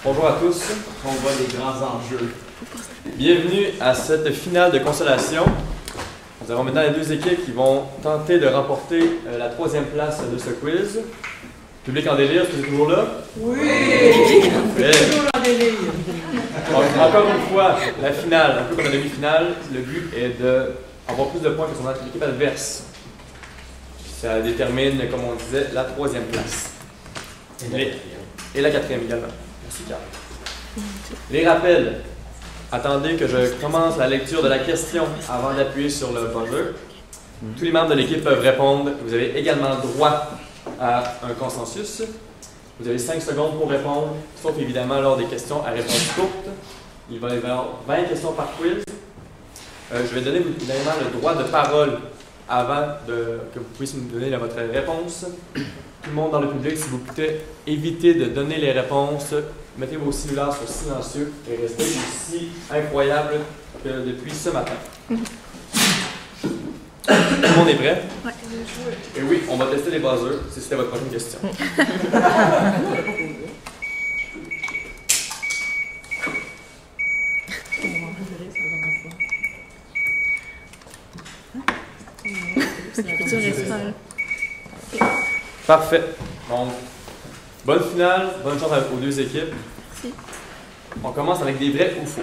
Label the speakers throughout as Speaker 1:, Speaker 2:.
Speaker 1: Bonjour à tous, on voit les grands enjeux. Bienvenue à cette finale de consolation. Nous avons maintenant les deux équipes qui vont tenter de remporter la troisième place de ce quiz. Public en délire, est-ce que vous êtes toujours là?
Speaker 2: Oui!
Speaker 1: Toujours
Speaker 2: en délire!
Speaker 1: Donc, encore une fois, la finale, un peu comme la demi-finale, le but est d'avoir plus de points que son équipe adverse. Ça détermine, comme on disait, la troisième place. Et la quatrième également. Merci, Carl. Les rappels. Attendez que je commence la lecture de la question avant d'appuyer sur le buzzer. Tous les membres de l'équipe peuvent répondre. Vous avez également droit à un consensus. Vous avez 5 secondes pour répondre, sauf évidemment lors des questions à réponse courte. Il va y avoir 20 questions par quiz. Je vais donner évidemment le droit de parole avant que vous puissiez me donner votre réponse. Tout le monde dans le public, s'il vous plaît, évitez de donner les réponses. Mettez vos cellulaires sur silencieux et restez aussi incroyable que depuis ce matin. Tout le monde est prêt?
Speaker 3: Oui.
Speaker 1: Et oui, on va tester les buzzers si c'était votre prochaine question. Parfait. Donc, bonne finale, bonne chance aux deux équipes.
Speaker 3: Merci.
Speaker 1: On commence avec des vrais ou faux.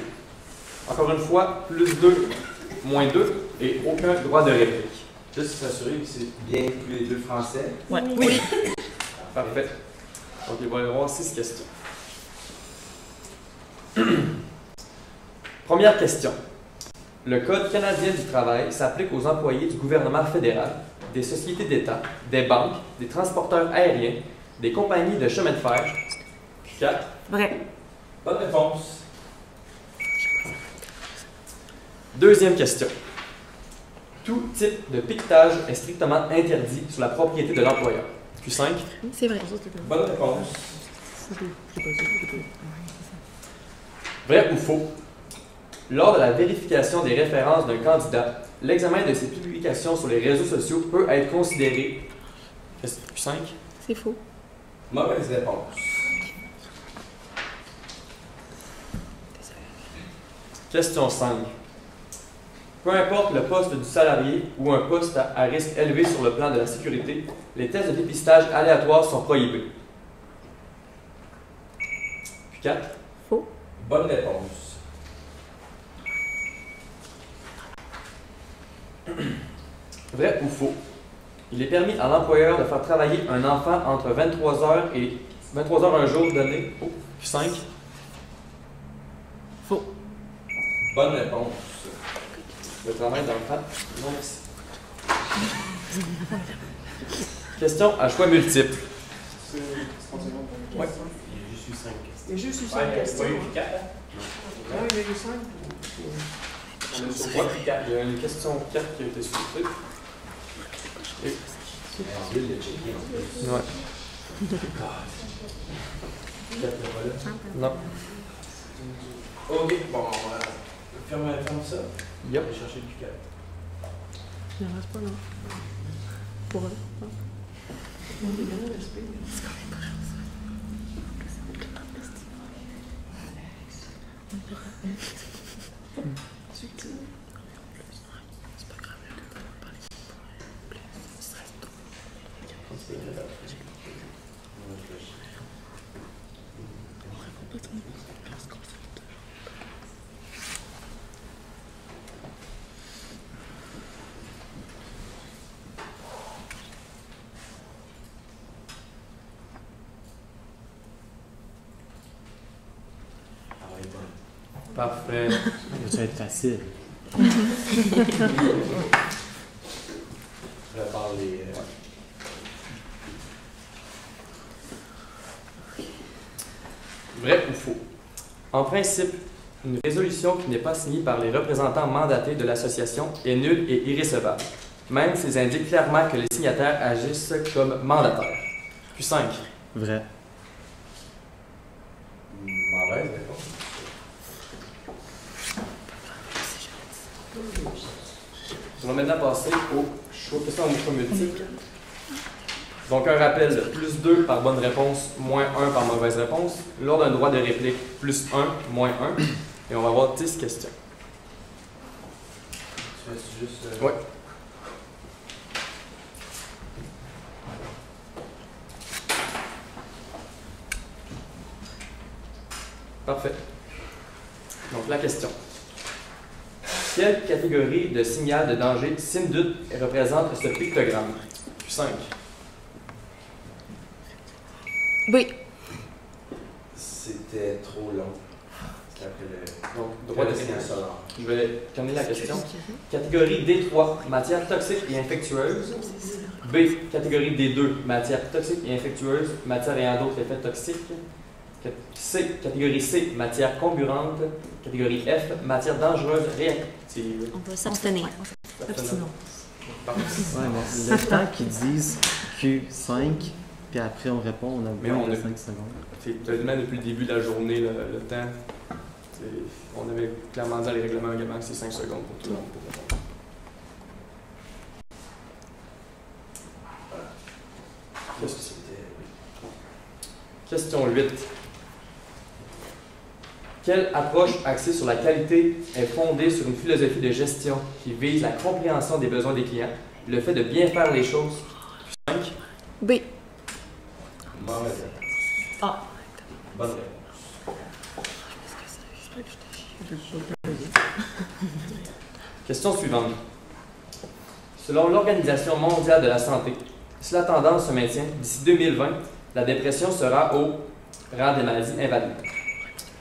Speaker 1: Encore une fois, plus 2, moins 2 et aucun droit de réplique.
Speaker 4: Juste s'assurer que c'est bien tous les deux français.
Speaker 3: Ouais. Oui.
Speaker 1: Parfait. Donc, il va y avoir 6 questions. Première question. Le Code canadien du travail s'applique aux employés du gouvernement fédéral, des sociétés d'État, des banques, des transporteurs aériens, des compagnies de chemin de fer. 4.
Speaker 3: Vrai.
Speaker 4: Bonne réponse.
Speaker 1: Deuxième question. Tout type de piquetage est strictement interdit sur la propriété de l'employeur. Q5.
Speaker 3: C'est vrai.
Speaker 4: Bonne réponse.
Speaker 1: Vrai ou faux? Lors de la vérification des références d'un candidat, l'examen de ses publications sur les réseaux sociaux peut être considéré. Q5.
Speaker 3: C'est faux.
Speaker 4: Mauvaise réponse.
Speaker 1: Question 5. Peu importe le poste du salarié ou un poste à risque élevé sur le plan de la sécurité, les tests de dépistage aléatoires sont prohibés. Q4.
Speaker 3: Faux.
Speaker 4: Bonne réponse.
Speaker 1: Vrai ou faux? Il est permis à l'employeur de faire travailler un enfant entre 23h et 23h un jour donné. Oh, Q5.
Speaker 3: Faux.
Speaker 4: Bonne réponse.
Speaker 1: Le travail d'enfant. Non, merci. Question à choix multiple.
Speaker 4: Ouais. Il y a juste eu 5 questions.
Speaker 2: Il y a juste eu 5 questions.
Speaker 4: Oui, 4.
Speaker 2: Oui, il y a eu 5.
Speaker 1: On est sur quoi? Il y a une question 4 qui a été souhaitée.
Speaker 4: En ville de checker en plus.
Speaker 1: Ouais.
Speaker 4: 4 là.
Speaker 1: Non.
Speaker 4: Ok, bon, on va ferme ça.
Speaker 1: Yep.
Speaker 4: On va chercher le Q4.
Speaker 3: Il n'en reste pas, non. Pour eux.
Speaker 1: Parfait.
Speaker 5: Ça va être facile.
Speaker 4: Prépare les.
Speaker 1: Vrai ou faux? En principe, une résolution qui n'est pas signée par les représentants mandatés de l'association est nulle et irrécevable, même s'ils indiquent clairement que les signataires agissent comme mandataires. Q5.
Speaker 5: Vrai.
Speaker 4: Mauvaise réponse.
Speaker 1: On va maintenant passer aux questions à choix multiples. Donc un rappel, plus 2 par bonne réponse, moins 1 par mauvaise réponse. Lors d'un droit de réplique, plus 1, moins 1. Et on va avoir 10 questions.
Speaker 4: Tu fais juste.
Speaker 1: Ouais. Parfait. Donc la question. Quelle catégorie de signal de danger SIM-DUT représente ce pictogramme? 5.
Speaker 3: Oui.
Speaker 4: C'était trop long. C'était après le.
Speaker 1: Donc, droit de
Speaker 4: signal
Speaker 1: signal.
Speaker 4: sonore.
Speaker 1: Je vais terminer la question. Catégorie D3, matière toxique et infectueuse. B, catégorie D2, matière toxique et infectueuse, matière ayant d'autres effets toxiques. C, catégorie C, matière comburante. Catégorie F, matière dangereuse réactive.
Speaker 3: On va s'abstenir.
Speaker 1: Abstinence.
Speaker 5: Ouais, mais le temps qu'ils disent Q5, puis après on répond, on a
Speaker 1: Mais
Speaker 5: moins
Speaker 1: on
Speaker 5: de
Speaker 1: a-
Speaker 5: 5 secondes.
Speaker 1: C'est tellement depuis le début de la journée, le temps. On avait clairement dit dans les règlements également que c'est 5 secondes pour tout le monde pour répondre.
Speaker 4: Qu'est-ce que c'était?
Speaker 1: Question 8. Quelle approche axée sur la qualité est fondée sur une philosophie de gestion qui vise la compréhension des besoins des clients, le fait de bien faire les choses? 5.
Speaker 3: B.
Speaker 4: Mauvaise réponse.
Speaker 3: Ah.
Speaker 4: Bonne réponse.
Speaker 1: Question suivante. Selon l'Organisation mondiale de la santé, si la tendance se maintient d'ici 2020, la dépression sera au rang des maladies invalides.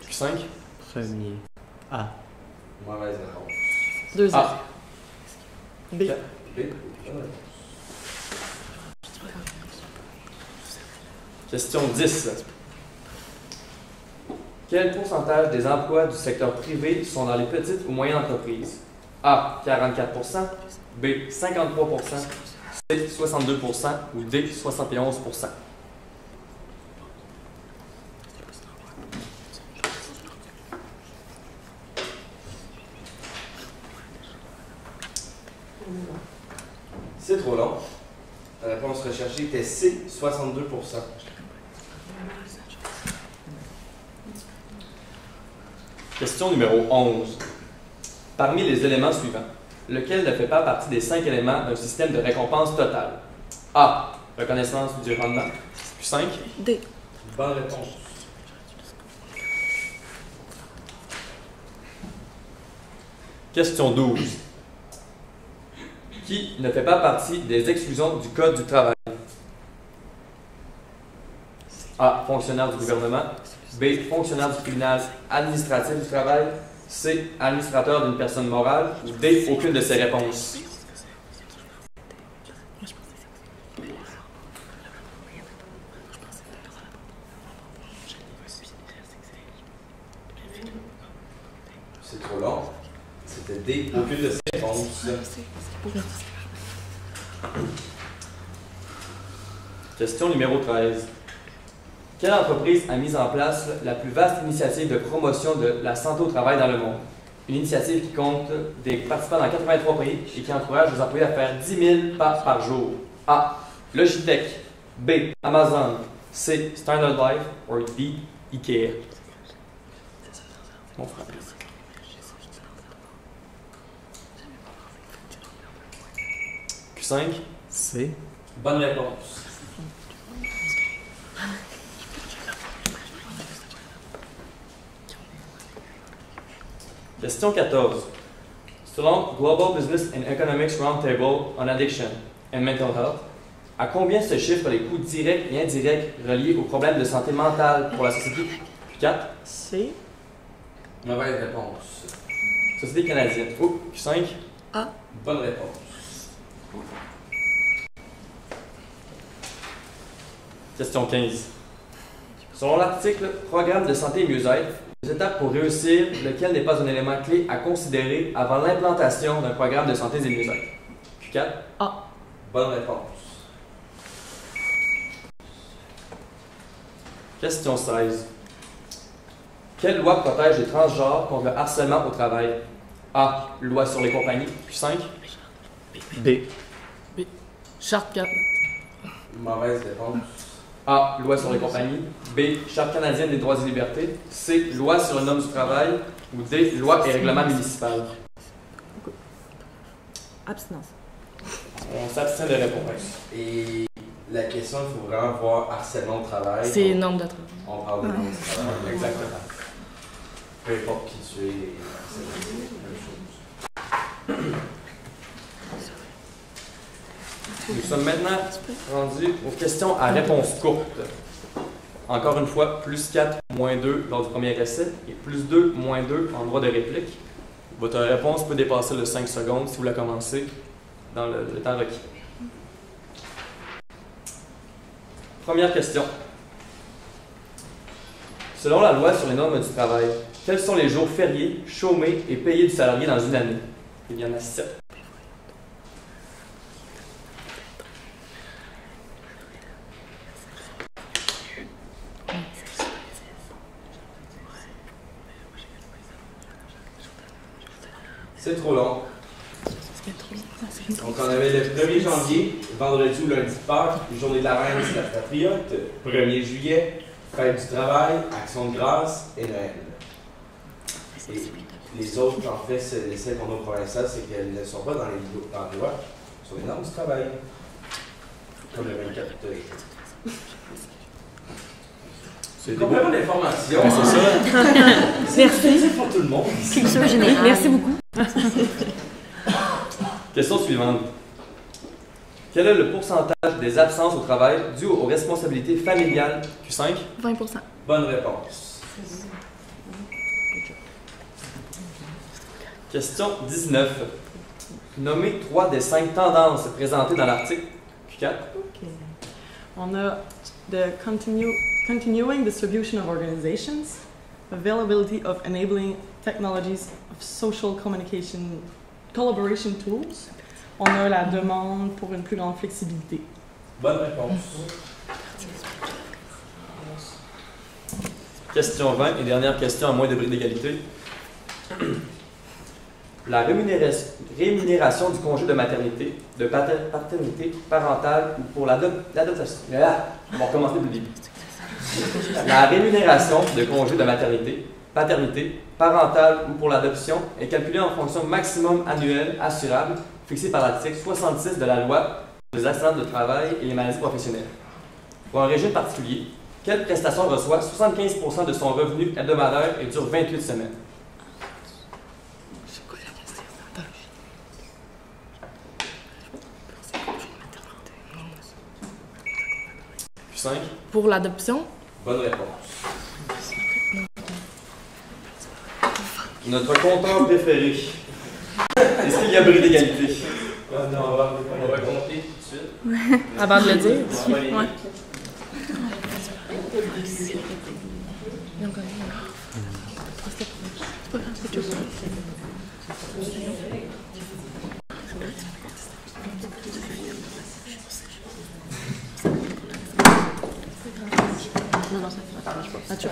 Speaker 1: 5.
Speaker 5: Premier. A.
Speaker 4: Mauvaise réponse.
Speaker 3: 2
Speaker 1: A.
Speaker 3: B.
Speaker 4: B. Bonne réponse.
Speaker 1: Question 10. Quel pourcentage des emplois du secteur privé sont dans les petites ou moyennes entreprises? A. 44%, B. 53%, C. 62% ou D. 71%.
Speaker 4: C'est trop long. La réponse recherchée était C, 62%.
Speaker 1: Question numéro 11. Parmi les éléments suivants, lequel ne fait pas partie des 5 éléments d'un système de récompense totale? A. Reconnaissance du rendement. 5.
Speaker 3: D.
Speaker 4: Bonne réponse.
Speaker 1: Question 12. Qui ne fait pas partie des exclusions du Code du travail? A. Fonctionnaire du gouvernement. B. Fonctionnaire du tribunal administratif du travail. C. Administrateur d'une personne morale. Ou D. Aucune de ces réponses.
Speaker 4: C'est trop long. C'était D, aucune de ces réponses.
Speaker 1: Question numéro 13. Quelle entreprise a mis en place la plus vaste initiative de promotion de la santé au travail dans le monde? Une initiative qui compte des participants dans 83 pays et qui encourage les employés à faire 10 000 pas par jour. A. Logitech. B. Amazon. C. Standard Life. Ou D. Ikea. Mon frère. Q5.
Speaker 5: C.
Speaker 4: Bonne réponse.
Speaker 1: Question 14. Selon Global Business and Economics Roundtable on Addiction and Mental Health, à combien se chiffrent les coûts directs et indirects reliés aux problèmes de santé mentale pour la société? 4.
Speaker 3: C.
Speaker 4: Mauvaise réponse.
Speaker 1: Société canadienne. Oh, Q5.
Speaker 3: A.
Speaker 4: Bonne réponse.
Speaker 1: Question 15. Selon l'article Programme de santé et mieux-être, les étapes pour réussir, lequel n'est pas un élément clé à considérer avant l'implantation d'un programme de santé et mieux-être? Q4.
Speaker 3: A.
Speaker 4: Bonne réponse.
Speaker 1: Question 16. Quelle loi protège les transgenres contre le harcèlement au travail? A. Loi sur les compagnies. Q5.
Speaker 5: B.
Speaker 3: Charte 4.
Speaker 4: Mauvaise réponse.
Speaker 1: A. Loi sur les compagnies. B. Charte canadienne des droits et libertés. C. Loi sur le norme du travail. Ou D. Loi et règlement municipal.
Speaker 3: Abstinence.
Speaker 1: On s'abstient de réponse.
Speaker 4: Et la question, il faut vraiment voir harcèlement au travail.
Speaker 6: C'est norme de travail.
Speaker 4: On parle de normes du travail.
Speaker 1: Exactement.
Speaker 4: Peu importe qui tu es, c'est la même chose.
Speaker 1: Nous sommes maintenant rendus aux questions à réponse courte. Encore une fois, plus 4, moins 2 lors du premier essai et plus 2, moins 2 en droit de réplique. Votre réponse peut dépasser le 5 secondes si vous la commencez dans le temps requis. Première question. Selon la loi sur les normes du travail, quels sont les jours fériés, chômés et payés du salarié dans une année? Il y en a 7.
Speaker 4: C'est trop long. Donc, on avait le 1er janvier, vendredi ou lundi de Pâques, journée de la reine et de la patriote, 1er juillet, fête du travail, action de grâce et Noël. Et les autres, en fait, celles qu'on a pour l'instant, c'est qu'elles ne sont pas dans les lois sur les normes du travail. Comme le 24 octobre. C'est complètement d'information.
Speaker 1: C'est ça.
Speaker 6: Merci.
Speaker 4: C'est pour tout le monde.
Speaker 6: Culture générale. Merci beaucoup.
Speaker 1: Question suivante. Quel est le pourcentage des absences au travail dues aux responsabilités familiales? Q5.
Speaker 6: 20%.
Speaker 4: Bonne réponse.
Speaker 1: Question 19. Nommez 3 des 5 tendances présentées dans l'article Q4.
Speaker 3: OK. On a continuing distribution of organizations, availability of enabling technologies of social communication collaboration tools. On a la demande pour une plus grande flexibilité.
Speaker 4: Bonne réponse.
Speaker 1: Question 20 et dernière question à moins de bris d'égalité. La rémunération du congé de maternité, de paternité parentale ou pour l'adoption. On va recommencer depuis le début. La rémunération de congé de maternité, paternité, parentale ou pour l'adoption est calculée en fonction maximum annuel assurable fixée par l'article 66 de la loi des accidents de travail et les maladies professionnelles. Pour un régime particulier, quelle prestation reçoit 75% de son revenu hebdomadaire et dure 28 semaines?
Speaker 3: C'est quoi la question?
Speaker 1: Q5.
Speaker 6: Pour l'adoption,
Speaker 4: Bonne réponse.
Speaker 1: Notre compteur préféré. Est-ce qu'il y a bris d'égalité?
Speaker 4: Non, on va compter tout de suite.
Speaker 6: avant de le dire.
Speaker 4: On va les-
Speaker 6: Ouais.
Speaker 3: Non, ça marche pas. Ah, tu as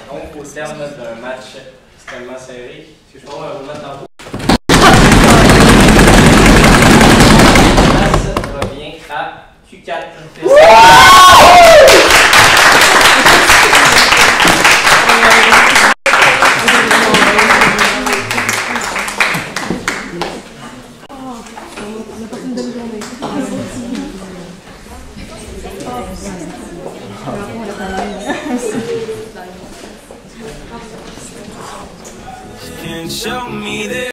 Speaker 7: Donc, au terme d'un match extrêmement serré, est-ce que je peux avoir un roulement de tambour? Ça revient à Q4.
Speaker 8: Can show me that